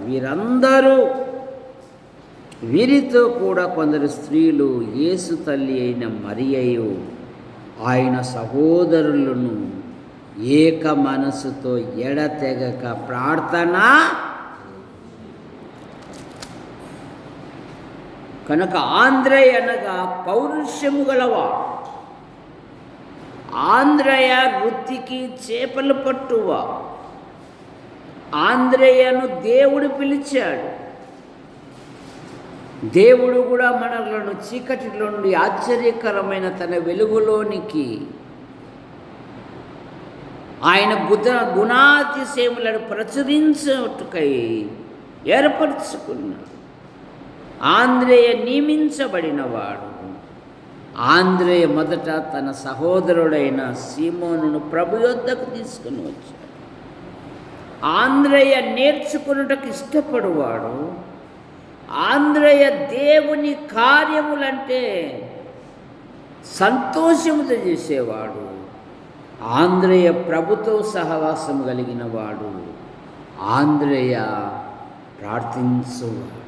వీరందరూ వీరితో కూడా కొందరు స్త్రీలు యేసు తల్లి అయిన మరియయు ఆయన సహోదరులను ఏక మనసుతో ఎడతెగక ప్రార్థన. కనుక ఆంద్రయ అనగా పౌరుషము గలవాడు. ఆంద్రయ వృత్తికి చేపలు పట్టువా. ఆంద్రయను దేవుడు పిలిచాడు. దేవుడు కూడా మనలను చీకటిలో నుండి ఆశ్చర్యకరమైన తన వెలుగులోనికి ఆయన గుణాతిశయములను ప్రచురించుటకై ఏర్పరచుకున్నాడు. ఆంద్రేయ నియమించబడినవాడు. ఆంద్రేయ మొదట తన సహోదరుడైన సీమోనును ప్రభు యొద్దకు తీసుకుని వచ్చాడు. ఆంద్రేయ నేర్చుకున్నటకు ఇష్టపడువాడు. ఆంద్రేయ దేవుని కార్యములంటే సంతోషముతో చేసేవాడు. ఆంద్రేయ ప్రభుతో సహవాసం కలిగిన వాడు. ఆంద్రేయ ప్రార్థించువాడు.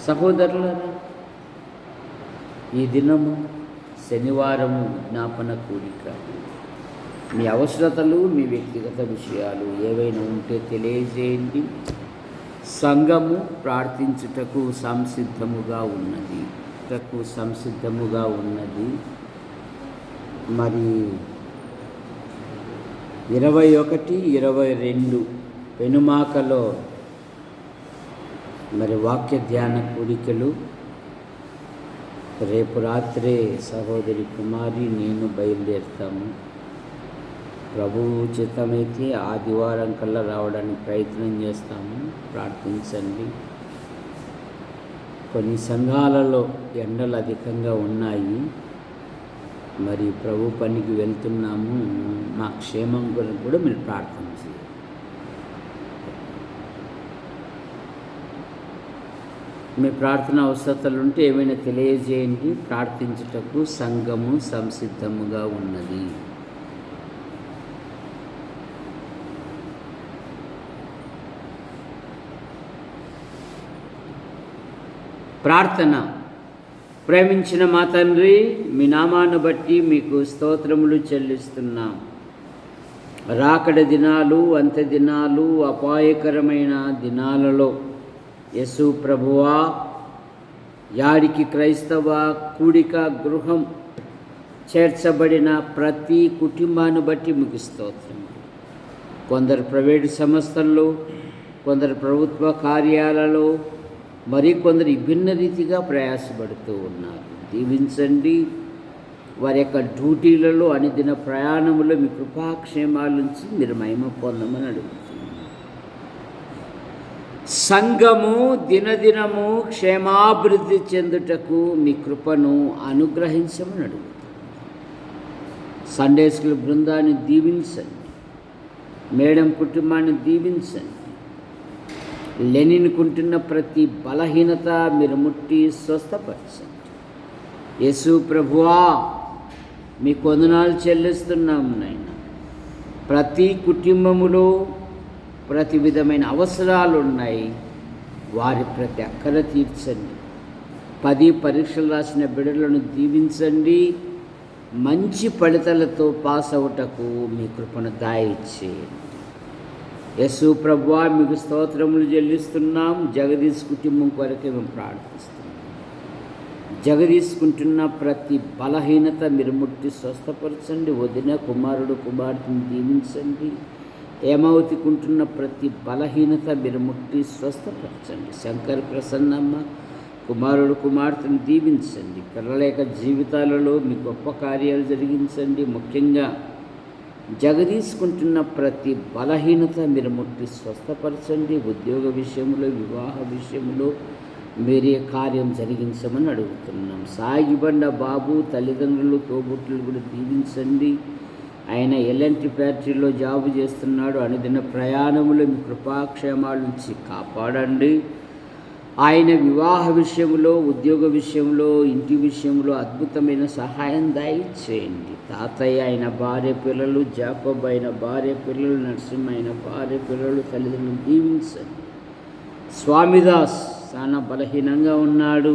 సహోదరులారా, ఈ దినము శనివారము విజ్ఞాపన కూడిక. మీ అవసరతలు, మీ వ్యక్తిగత విషయాలు ఏవైనా ఉంటే తెలియజేయండి. సంఘము ప్రార్థించుటకు సంసిద్ధముగా ఉన్నది. మరి 21, 22 పెనుమాకలో మరి వాక్య ధ్యాన కూడికలు. రేపు రాత్రే సహోదరి కుమారి నేను బయలుదేరుతాము. ప్రభువు చిత్తమైతే ఆదివారం కల్లా రావడానికి ప్రయత్నం చేస్తాము. ప్రార్థించండి. కొన్ని సంఘాలలో ఎండలు అధికంగా ఉన్నాయి. మరి ప్రభు పనికి వెళ్తున్నాము. మా క్షేమం గురించి కూడా మీరు ప్రార్థన చేయండి. మీ ప్రార్థన అవసరతలు ఉంటే ఏమైనా తెలియజేయండి. ప్రార్థించుటకు సంఘము సంసిద్ధముగా ఉన్నది. ప్రార్థన. ప్రేమించిన మా తండ్రి, మీ నామాన్ని బట్టి మీకు స్తోత్రములు చెల్లిస్తున్నాం. రాకడ దినాలు, అంత్య దినాలు, అపాయకరమైన దినాలలో యేసు ప్రభువా, యాడికి క్రైస్తవ కూడిక గృహం చేర్చబడిన ప్రతి కుటుంబాన్ని బట్టి మీకు స్తోత్రం. కొందరు ప్రైవేటు సంస్థల్లో, కొందరు ప్రభుత్వ కార్యాలలో, మరికొందరు విభిన్న రీతిగా ప్రయాసపడుతూ ఉన్నారు. దీవించండి. వారి యొక్క డ్యూటీలలో, అనుదిన ప్రయాణములో మీ కృపాక్షేమాల నుంచి మీరు మహిమ పొందమని అడుగుతున్నాను. సంఘము దినదినము క్షేమాభివృద్ధి చెందుటకు మీ కృపను అనుగ్రహించమని అడుగుతున్నాను. సండే స్కూల్ బృందాన్ని దీవించండి. మేడం కుటుంబాన్ని దీవించండి. లెనిన్కుంటున్న ప్రతి బలహీనత మీరు ముట్టి స్వస్థపరచండి. యేసు ప్రభువా, మీ వందనాలు చెల్లిస్తున్నాం నాయన. ప్రతి కుటుంబములో ప్రతి విధమైన అవసరాలు ఉన్నాయి. వారి ప్రతి అక్కర తీర్చండి. 10 పరీక్షలు రాసిన బిడ్డలను దీవించండి. మంచి ఫలితాలతో పాస్ అవుటకు మీ కృపను దయచేయండి. యేసు ప్రభువా, మీకు స్తోత్రములు చెల్లిస్తున్నాం. జగదీష్ కుటుంబం కొరకే మేము ప్రార్థిస్తున్నాం. జగదీసుకుంటున్న ప్రతి బలహీనత మీరు ముట్టి స్వస్థపరచండి. వదిన కుమారుడు కుమార్తెను దీవించండి. హేమావతికుంటున్న ప్రతి బలహీనత మీరు ముట్టి స్వస్థపరచండి. శంకర్ ప్రసన్నమ్మ కుమారుడు కుమార్తెను దీవించండి. పిల్లలేక జీవితాలలో మీ గొప్ప కార్యాలు జరిగించండి. ముఖ్యంగా జగదీసుకుంటున్న ప్రతి బలహీనత మీరు ముట్టి స్వస్థపరచండి. ఉద్యోగ విషయంలో, వివాహ విషయంలో మీరే కార్యం జరిగించమని అడుగుతున్నాం. సాగిబండ బాబు తల్లిదండ్రులు, తోబుట్టులు కూడా దీవించండి. ఆయన ఎల్ఎన్టీ ఫ్యాక్టరీలో జాబు చేస్తున్నాడు. అనుదిన ప్రయాణములో మీ కృపాక్షేమాల నుంచి కాపాడండి. ఆయన వివాహ విషయంలో, ఉద్యోగ విషయంలో, ఇంటి విషయంలో అద్భుతమైన సహాయం దయచేయండి. తాతయ్య అయిన భార్య పిల్లలు, జాకోబ్ అయిన భార్య పిల్లలు, నరసింహ అయిన భార్య పిల్లలు, తల్లిదండ్రులను దీవించండి. స్వామిదాస్ చాలా బలహీనంగా ఉన్నాడు,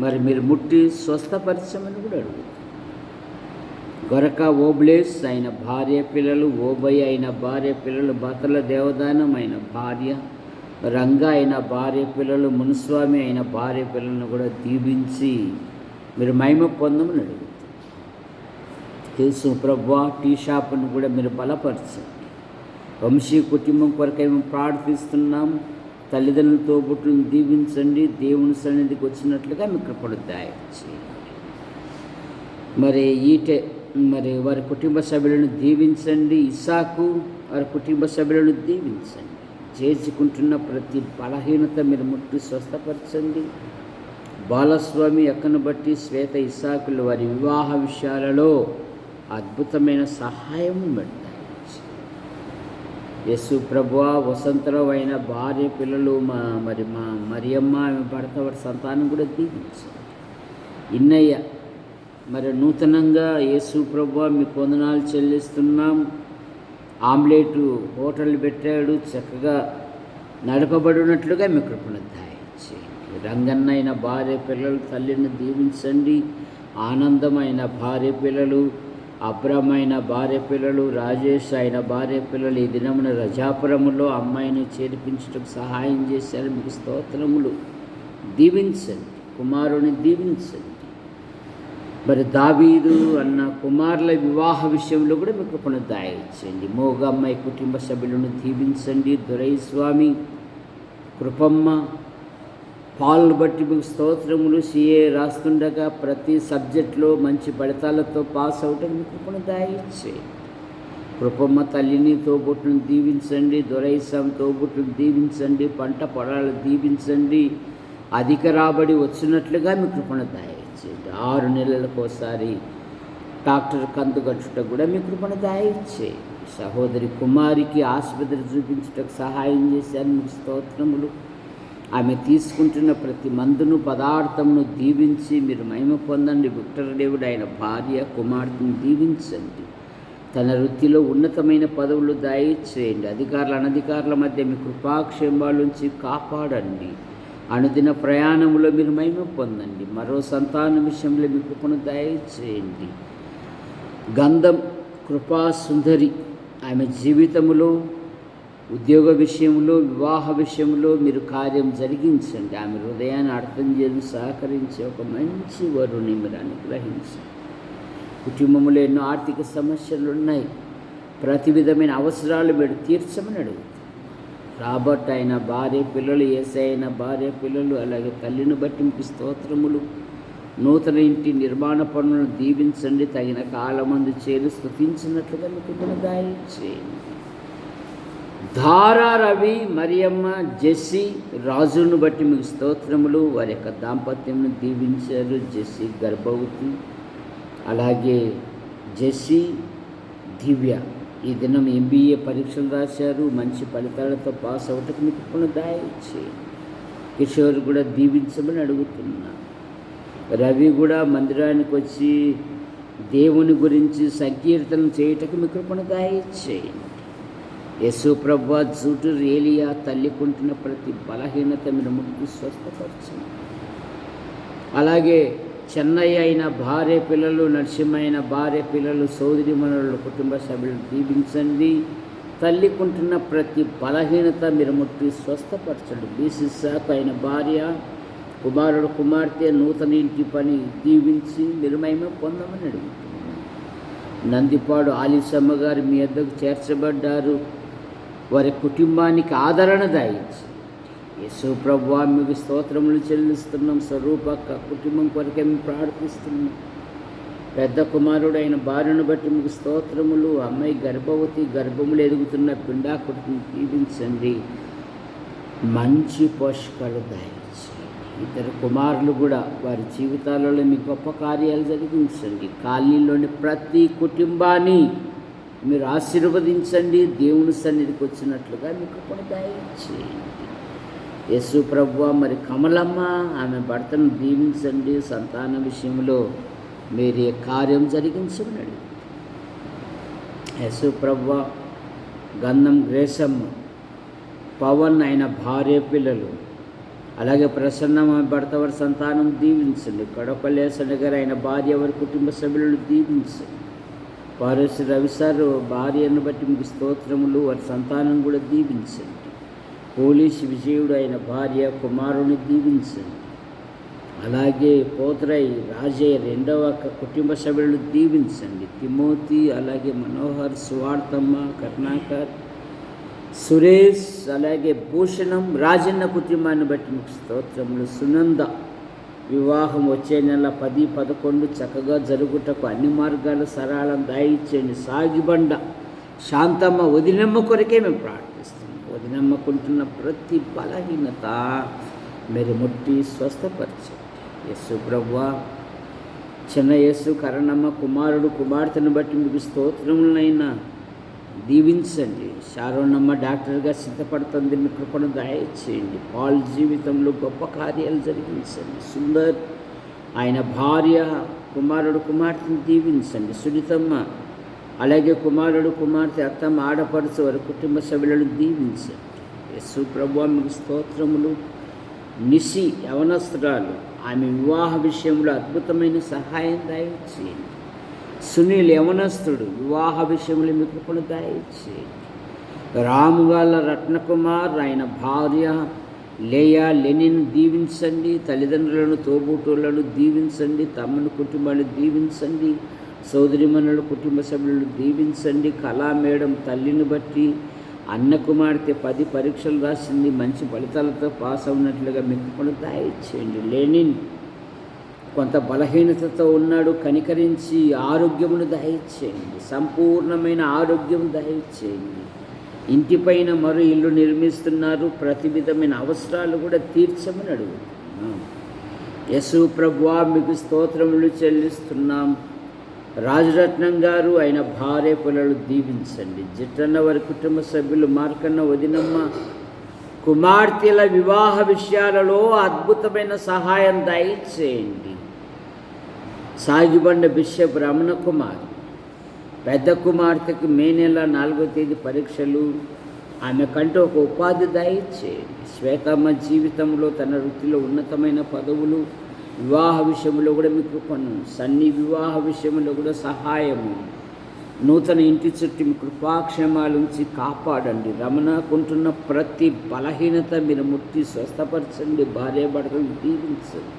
మరి మీరు ముట్టి స్వస్థపరచమని కూడా అడుగు. గొరక ఓబ్లేస్ అయిన భార్య పిల్లలు, ఓబయ్య అయిన భార్య పిల్లలు, బతల దేవదానం అయిన భార్య, రంగా అయిన భార్య పిల్లలు, మునుస్వామి అయిన భార్య పిల్లలను కూడా దీవించి మీరు మహిమ పొందమని అడుగుతారు. యేసు ప్రభువా టీ షాపును కూడా మీరు బలపరచండి. వంశీ కుటుంబం కొరకై మేము ప్రార్థిస్తున్నాం. తల్లిదండ్రులతో బుట్టును దీవించండి. దేవుని సన్నిధికి వచ్చినట్లుగా మీ కృపను దయచేయండి. మరి వారి కుటుంబ సభ్యులను దీవించండి. ఇస్సాకు వారి కుటుంబ సభ్యులను దీవించండి. చేసుకుంటున్న ప్రతి బలహీనత మీరు ముట్టి స్వస్థపరచండి. బాలస్వామి ఎక్కను బట్టి శ్వేత ఇస్సాకులు వారి వివాహ విషయాలలో అద్భుతమైన సహాయం పెడతాయి. యేసు ప్రభువా వసంతరావు అయిన భార్య పిల్లలు, మరియమ్మ ఆమె భర్త వారి సంతానం కూడా దీవించండి. ఇన్నయ్య మరి నూతనంగా యేసు ప్రభువా మీ వందనాలు చెల్లిస్తున్నాం. ఆమ్లెట్ హోటల్ పెట్టాడు, చక్కగా నడపబడినట్లుగా మీ కృపను దయచేయండి. రంగన్న అయిన భార్య పిల్లలు తల్లిని దీవించండి. ఆనందమైన భార్య పిల్లలు, అబ్రమైన భార్య పిల్లలు, రాజేష్ అయిన భార్య పిల్లలు ఈ దినమున రజాపురములో అమ్మాయిని చేర్పించడానికి సహాయం చేశారు. మీకు స్తోత్రములు. దీవించండి, కుమారుని దీవించండి. మరి దావీదు అన్న కుమారుల వివాహ విషయంలో కూడా మీకు కృపను దయచేయండి. మోగమ్మాయి కుటుంబ సభ్యులను దీవించండి. దొరైస్వామి, కృపమ్మ, పాలను బట్టి మీకు స్తోత్రములు. సిఏ రాస్తుండగా ప్రతి సబ్జెక్టులో మంచి ఫలితాలతో పాస్ అవటం మీకు కృపను దయచేయండి. కృపమ్మ తల్లిని తోబుట్టును దీవించండి. దొరైస్వామి తోబుట్టును దీవించండి. పంట పొలాలు దీవించండి. అధిక రాబడి వచ్చినట్లుగా మీ కృపను దయచేయండి. 6 నెలలకోసారి డాక్టర్ కందు కట్టుట కూడా మీ కృపను దయచేయండి. సహోదరి కుమారికి ఆసుపత్రి చూపించుటకు సహాయం చేశారు. మీకు స్తోత్రములు. ఆమె తీసుకుంటున్న ప్రతి మందును పదార్థమును దీవించి మీరు మహిమ పొందండి. విక్టర్ దేవుడు ఆయన భార్య కుమార్తెను దీవించండి. తన వృత్తిలో ఉన్నతమైన పదవులు దయచేయండి. అధికారుల అనధికారుల మధ్య మీ కృపాక్షేమాల నుంచి కాపాడండి. అనుదిన ప్రయాణంలో మీరు మహిమ పొందండి. మరో సంతానం విషయంలో మీ కృపను దయచేయండి. గంధం కృపా సుందరి ఆమె జీవితంలో, ఉద్యోగ విషయంలో, వివాహ విషయంలో మీరు కార్యం జరిగించండి. ఆమె హృదయాన్ని అర్థం చేసి సహకరించే ఒక మంచి వరుని మీరు అనుగ్రహించండి. కుటుంబంలో ఎన్నో ఆర్థిక సమస్యలు ఉన్నాయి. ప్రతి విధమైన అవసరాలు మీరు తీర్చమని అడుగుతారు. రాబర్ట్ అయిన భార్య పిల్లలు, ఏసై అయిన భార్య పిల్లలు, అలాగే తల్లిని బట్టి మీకు స్తోత్రములు. నూతన ఇంటి నిర్మాణ పనులను దీవించండి. తగిన కాలమందు చేరి స్తుతించినట్లుగా మీకు దయచేయండి. ధారా రవి, మరియమ్మ, జెస్సీ, రాజును బట్టి మీకు స్తోత్రములు. వారి యొక్క దాంపత్యంను దీవించారు. జెస్సీ గర్భవతి, అలాగే జెస్సీ దివ్య ఈ దినం MBA పరీక్షలు రాశారు. మంచి ఫలితాలతో పాస్ అవటకు మీకు కృపను దయచేయండి. కిషోర్ కూడా దీవించమని అడుగుతున్నా. రవి కూడా మందిరానికి వచ్చి దేవుని గురించి సంకీర్తన చేయటకు మీ కృపను దయచేయండి. యేసు ప్రభువా జూటు ఏలియా తల్లికుంటున్న ప్రతి బలహీనత మీరు ముక్తి స్వస్థపరచండి. అలాగే చెన్నై అయిన భార్య పిల్లలు, నరసింహ అయిన భార్య పిల్లలు, సోదరి మనుల కుటుంబ సభ్యులను దీవించండి. తల్లికుంటున్న ప్రతి బలహీనత మీరు ముట్టి స్వస్థపరచండి. బీసిస్సాకు అయిన భార్య, కుమారుడు కుమార్తె నూతన ఇంటి పని దీవించి మీరు మహిమ పొందమని అడుగుతున్నాను. నందిపాడు ఆలిసమ్మ గారు మీ వద్దకు చేర్చబడ్డారు. వారి కుటుంబానికి ఆదరణ దయచేయండి. యేసు ప్రభువా మీకు స్తోత్రములు చెల్లిస్తున్నాం. స్వరూపక్క కుటుంబం కొరకే మేము ప్రార్థిస్తున్నాం. పెద్ద కుమారుడు అయిన భార్యను బట్టి మీకు స్తోత్రములు. అమ్మాయి గర్భవతి, గర్భములు ఎదుగుతున్న పిండాకుడిని దీవించండి. మంచి పోషకాలు దయచేయండి. 2 కుమారులు కూడా వారి జీవితాలలో మీ గొప్ప కార్యాలు జరిగించండి. కాలనీలోని ప్రతి కుటుంబాన్ని మీరు ఆశీర్వదించండి. దేవుని సన్నిధికి వచ్చినట్లుగా మీకు కృపను దయచేయండి. యేసు ప్రభువా, మరి కమలమ్మ ఆమె భర్తను దీవించండి, సంతాన విషయంలో మీరే కార్యం జరిగించమన్నాడు. యేసు ప్రభువా, గంధం గ్రేసమ్మ, పవన్ ఆయన భార్య పిల్లలు, అలాగే ప్రసన్నమ్మ భర్త వారి సంతానం దీవించండి. కడపలేసండి గారు ఆయన భార్య వారి కుటుంబ సభ్యులను దీవించండి. పారసి రవి సార్ భార్యను బట్టి మీకు స్తోత్రములు, వారి సంతానం కూడా దీవించండి. పోలీసు విజయుడు ఆయన భార్య కుమారుని దీవించండి. అలాగే పోతరై రాజయ్య రెండవ కుటుంబ సభ్యులను దీవించండి. తిమోతి, అలాగే మనోహర్, సువార్తమ్మ, కరుణాకర్, సురేష్, అలాగే భూషణం, రాజన్న కుటుంబాన్ని బట్టి మీకు స్తోత్రములు. సునంద వివాహం వచ్చే నెల 10, 11 చక్కగా జరుగుటకు అన్ని మార్గాలు సరళం దయచేయండి. సాగిబండ శాంతమ్మ వదినమ్మ కొరకే మేము ప్రార్థిస్తున్నాం. వదినమ్మకుంటున్న ప్రతి బలహీనత మీరు ముట్టి స్వస్థపరచండి. యేసు ప్రభువా, చిన్న యేసు కరణమ్మ కుమారుడు కుమార్తెను బట్టి మీకు స్తోత్రములైనా దీవించండి. షారోనమ్మ డాక్టర్గా సిద్ధపడుతుంది, మీ కృపను దయచేయండి. పాల్ జీవితంలో గొప్ప కార్యాలు జరిగించండి. సుందర్ ఆయన భార్య కుమారుడు కుమార్తెను దీవించండి. సునీతమ్మ, అలాగే కుమారుడు కుమార్తె, అత్తమ్మ, ఆడపడుచు వారి కుటుంబ సభ్యులను దీవించండి. యేసు ప్రభువా, మీకు స్తోత్రములు. నిసి యవనస్త్రాలు, ఆమె వివాహ విషయంలో అద్భుతమైన సహాయం దయచేయండి. సునీల్ యవనస్తుడు, వివాహ విషయంలో మీ కృపను దయచేయండి. రాముగాల రత్నకుమార్ ఆయన భార్య లేయా లెనిన్ దీవించండి. తల్లిదండ్రులను తోబుట్టులను దీవించండి. తమ్ముని కుటుంబాన్ని దీవించండి. సోదరిమణుల కుటుంబ సభ్యులను దీవించండి. కళా మేడం తల్లిని బట్టి అన్న కుమార్తె 10 పరీక్షలు రాసింది, మంచి ఫలితాలతో పాస్ అవునట్లుగా మీ కృపను దయచేయండి. లెనిన్ కొంత బలహీనతతో ఉన్నాడు, కనికరించి ఆరోగ్యమును దయచేయండి. సంపూర్ణమైన ఆరోగ్యం దయచేయండి. ఇంటిపైన మరో ఇల్లు నిర్మిస్తున్నారు, ప్రతి విధమైన అవసరాలు కూడా తీర్చమని అడుగుతున్నాం. యేసు ప్రభువా, మీకు స్తోత్రములు చెల్లిస్తున్నాం. రాజరత్నం గారు ఆయన భార్య పిల్లలు దీవించండి. జిట్టన్న వారి కుటుంబ సభ్యులు, మార్కన్న వదినమ్మ కుమార్తెల వివాహ విషయాలలో అద్భుతమైన సహాయం దయచేయండి. సాగిబండ బిషప్ రమణ కుమార్ పెద్ద కుమార్తెకు మే నెల 4వ తేదీ పరీక్షలు, ఆమె కంటే ఒక ఉపాధి దయచేయండి. శ్వేతమ్మ జీవితంలో తన వృత్తిలో ఉన్నతమైన పదవులు, వివాహ విషయంలో కూడా మీకు పను, సన్ని వివాహ విషయంలో కూడా సహాయము, నూతన ఇంటి చుట్టూ మీ కృపాక్షేమాలుంచి కాపాడండి. రమణకుంటున్న ప్రతి బలహీనత మీరు ముట్టి స్వస్థపరచండి. భార్య భర్తలు దీవించండి.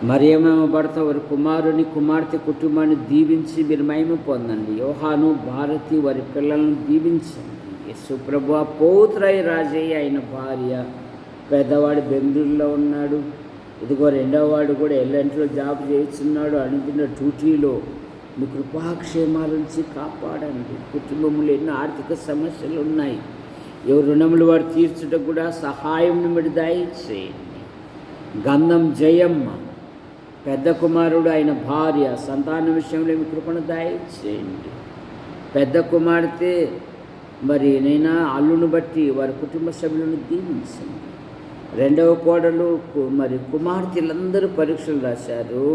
మరియమ్మ భర్త వారి కుమారుని కుమార్తె కుటుంబాన్ని దీవించి మీరు మహిమ పొందండి. యోహాను, భారతి వారి పిల్లలను దీవించండి. యేసు ప్రభువా, పోత్రై రాజయ్య ఆయన భార్య, పెద్దవాడు బెంగళూరులో ఉన్నాడు, ఇదిగో రెండవవాడు కూడా ఎల్లంటిలో జాబ్ చేస్తున్నాడు. అనుకున్న డ్యూటీలో మీ కృపాక్షేమాల నుంచి కాపాడండి. కుటుంబంలో ఎన్నో ఆర్థిక సమస్యలు ఉన్నాయి, ఎవరు రుణములు వారు తీర్చుటకు కూడా సహాయం మీరు దయచేయండి. గంధం జయమ్మ పెద్ద కుమారుడు ఆయన భార్య సంతాన విషయంలో మీ కృపను దయచేయండి. పెద్ద కుమార్తె మరి నైనా అల్లును బట్టి వారి కుటుంబ సభ్యులను దీవించండి. రెండవ కోడలు మరి కుమార్తెలందరూ పరీక్షలు రాశారు,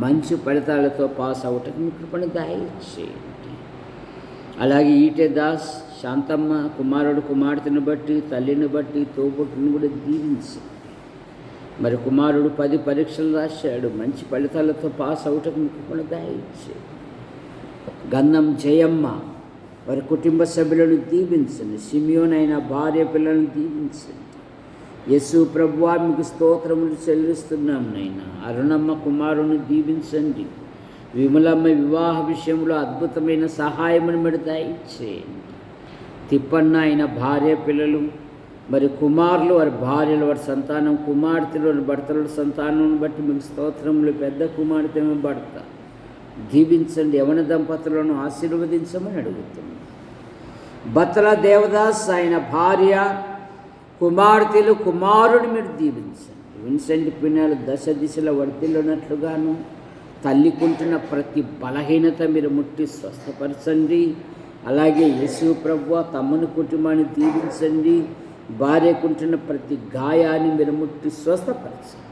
మంచి ఫలితాలతో పాస్ అవటకు మీ కృపను దయచేయండి. అలాగే ఈటే దాస్ శాంతమ్మ కుమారుడు కుమార్తెను బట్టి తల్లిని బట్టి తోబుట్టును కూడా దీవించండి. మరి కుమారుడు 10 పరీక్షలు రాశాడు, మంచి ఫలితాలతో పాస్ అవటకు మీ కృపను దయచేయండి. గంధం జయమ్మ వారి కుటుంబ సభ్యులను దీవించండి. సిమియోన్ అయిన భార్య పిల్లలను దీవించండి. యేసు ప్రభువా, మీకు స్తోత్రములు చెల్లిస్తున్నాం నైనా. అరుణమ్మ కుమారుని దీవించండి. విమలమ్మ వివాహ విషయంలో అద్భుతమైన సహాయమును మీరు దయచేయండి. తిప్పన్న ఆయన భార్య పిల్లలు మరి కుమారులు వారి భార్యలు వారి సంతానం, కుమార్తెలు వారి భర్తల సంతానం బట్టి మీకు స్తోత్రములు. పెద్ద కుమార్తె భర్త దీవించండి. యవన దంపతులను ఆశీర్వదించమని అడుగుతున్నాం. బత్తల దేవదాస్ ఆయన భార్య కుమార్తెలు కుమారుని మీరు దీవించండి. విన్సెంట్ పిన్నెల దశ దిశలో వర్తిల్లున్నట్లుగాను తల్లికుంటున్న ప్రతి బలహీనత మీరు ముట్టి స్వస్థపరచండి. అలాగే యేసు ప్రభువా, తమ్ముని కుటుంబాన్ని దీవించండి. భార్యకుంటున్న ప్రతి గాయాన్ని మీరు ముట్టి స్వస్థపరచండి.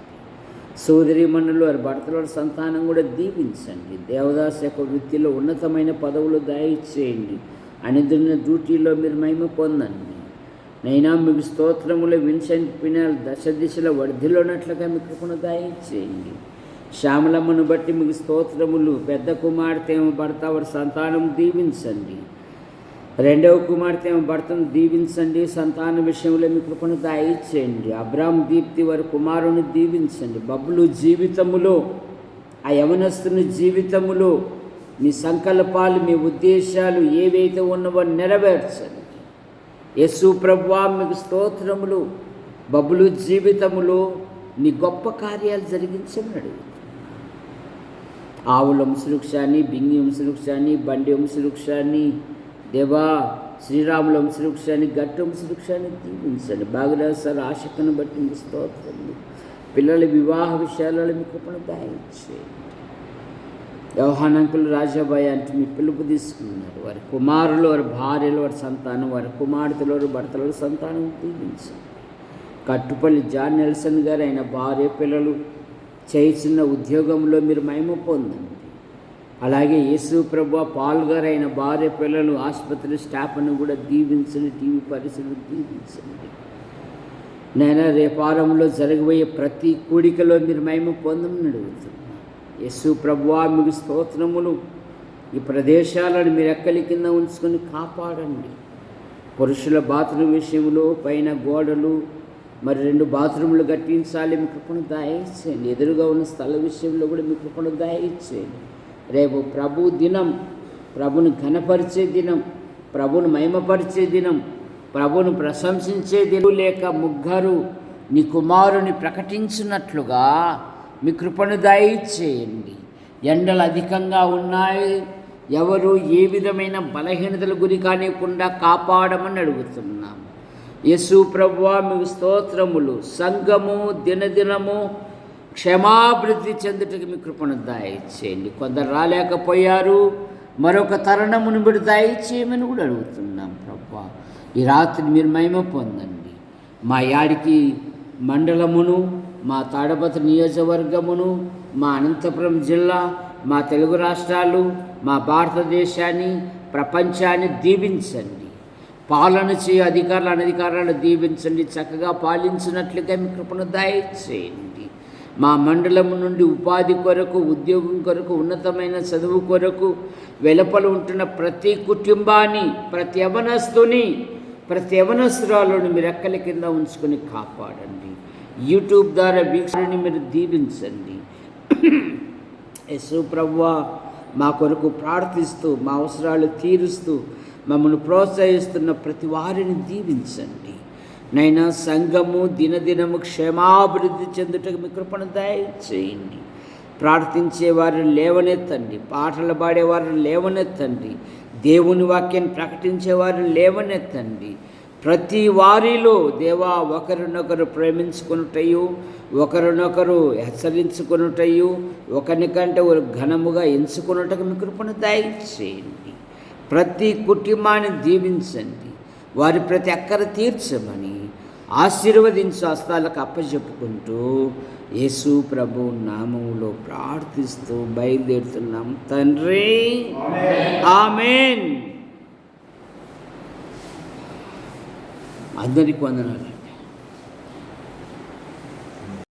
సోదరీమణులు వారి భర్తల వారి సంతానం కూడా దీవించండి. దేవదాస్ యొక్క వృత్తిలో ఉన్నతమైన పదవులు దయచేయండి. అనుదిన డ్యూటీలో మీరు మహిమ పొందండి. నైనా మీకు స్తోత్రములు. విన్సెంట్ పినల్ దశ దిశలో వర్ధిల్లోనట్లుగా మీ కృపను దయచేయండి. శ్యామలమ్మను బట్టి మీకు స్తోత్రములు. పెద్ద కుమార్తె భర్త వారి సంతానం దీవించండి. రెండవ కుమార్తె భర్తను దీవించండి. సంతాన విషయంలో మీ కృపను దయచేయండి. అబ్రామ్ దీప్తి వారి కుమారుని దీవించండి. బబ్బులు జీవితములో, ఆ యవనస్తుని జీవితములో మీ సంకల్పాలు, మీ ఉద్దేశాలు ఏవైతే ఉన్నవో నెరవేర్చండి. యేసు ప్రభువా మీకు స్తోత్రములు. బబ్బులు జీవితములో నీ గొప్ప కార్యాలు జరిగించమని ఆవుల వంశవృక్షాన్ని, బింగి వంశవృక్షాన్ని, బండి వంశవృక్షాన్ని, దేవా శ్రీరాముల వంశవృక్షాన్ని, గట్టి వంశవృక్షాన్ని దీవించండి. బాగురాసారు ఆశకును బట్టి మీకు స్తోత్రములు. పిల్లల వివాహ విషయాలలో మీ కృపను దయచేయండి. యోహానంకులు రాజాబాయి అంటే మీ పిలుపు తీసుకున్నారు. వారి కుమారులు, వారి భార్యలు, వారి సంతానం, వారి కుమార్తెలు, వారి భర్తల సంతానం దీవించండి. కట్టుపల్లి జాన్ నెల్సన్ గారు ఆయన భార్య పిల్లలు చేసిన ఉద్యోగంలో మీరు మహిమ పొందండి. అలాగే యేసు ప్రభు పాల్ గారు అయిన భార్య పిల్లలు, ఆసుపత్రి స్టాఫ్ను కూడా దీవించండి. టీవీ పరిస్థితులు దీవించండి. నేను రేపారంలో జరగబోయే ప్రతి కూడికలో మీరు మహిమ పొందమని అడుగుతున్నాను. యేసు ప్రభువా మీకు స్తోత్రములు. ఈ ప్రదేశాలను మీరు ఎక్కలి కింద ఉంచుకొని కాపాడండి. పురుషుల బాత్రూమ్ విషయంలో పైన గోడలు, మరి 2 బాత్రూములు కట్టించాలి. మీ కృపను దయచేయండి. ఎదురుగా ఉన్న స్థల విషయంలో కూడా మీ కృపను దయచేయండి. రేపు ప్రభు దినం, ప్రభుని ఘనపరిచే దినం, ప్రభుని మహిమపరిచే దినం, ప్రభుని ప్రశంసించే దినం. లేక ముగ్గురు నీ కుమారుని ప్రకటించినట్లుగా మీ కృపను దయచేయండి. ఎండలు అధికంగా ఉన్నాయి. ఎవరు ఏ విధమైన బలహీనతల గురి కానివ్వకుండా కాపాడమని అడుగుతున్నాం. యేసు ప్రభువా మీకు స్తోత్రములు. సంఘము దినదినము క్షమాభివృద్ధి చెందుటకు మీ కృపను దయచేయండి. కొందరు రాలేకపోయారు, మరొక తరుణమును మీరు దయచేయమని కూడా అడుగుతున్నాం. ప్రభువా ఈ రాత్రి మీరు మహిమ పొందండి. మా యాడికి మండలమును, మా తాడపత్రి నియోజకవర్గమును, మా అనంతపురం జిల్లా, మా తెలుగు రాష్ట్రాలు, మా భారతదేశాన్ని, ప్రపంచాన్ని దీవించండి. పాలన చేయ అధికారులు, అనధికారాలు దీవించండి. చక్కగా పాలించినట్లుగా మీ కృపను దయచేయండి. మా మండలం నుండి ఉపాధి కొరకు, ఉద్యోగం కొరకు, ఉన్నతమైన చదువు కొరకు వెలుపల ఉంటున్న ప్రతి కుటుంబాన్ని, ప్రతి యవనస్తుని, ప్రతి యవనస్తురాలను మీరు రెక్కల కింద ఉంచుకొని కాపాడండి. యూట్యూబ్ ద్వారా వీక్షణని మీరు దీవించండి. యేసు ప్రభువా మా కొరకు ప్రార్థిస్తూ, మా అవసరాలు తీరుస్తూ, మమ్మల్ని ప్రోత్సహిస్తున్న ప్రతి వారిని దీవించండి. నైనా సంఘము దినదినము క్షేమాభివృద్ధి చెందుటకు మీ కృపను దయచేయండి. ప్రార్థించే వారిని లేవనెత్తండి. పాటలు పాడేవారిని లేవనెత్తండి. దేవుని వాక్యాన్ని ప్రకటించే వారిని లేవనెత్తండి. ప్రతి వారిలో దేవా ఒకరినొకరు ప్రేమించుకొనుటయు, ఒకరినొకరు హెచ్చరించుకొనుటయు, ఒకరికంటే ఒక ఘనముగా ఎంచుకొనుటకు మీ కృపను దయచేయండి. ప్రతి కుటుంబాన్ని దీవించండి. వారి ప్రతి అక్కర తీర్చమని ఆశీర్వదించు హస్తాలకు అప్పచెప్పుకుంటూ యేసు ప్రభు నామములో ప్రార్థిస్తూ బయలుదేరుతున్నాం తండ్రి. ఆమేన్. అందరికీ వందనాలు.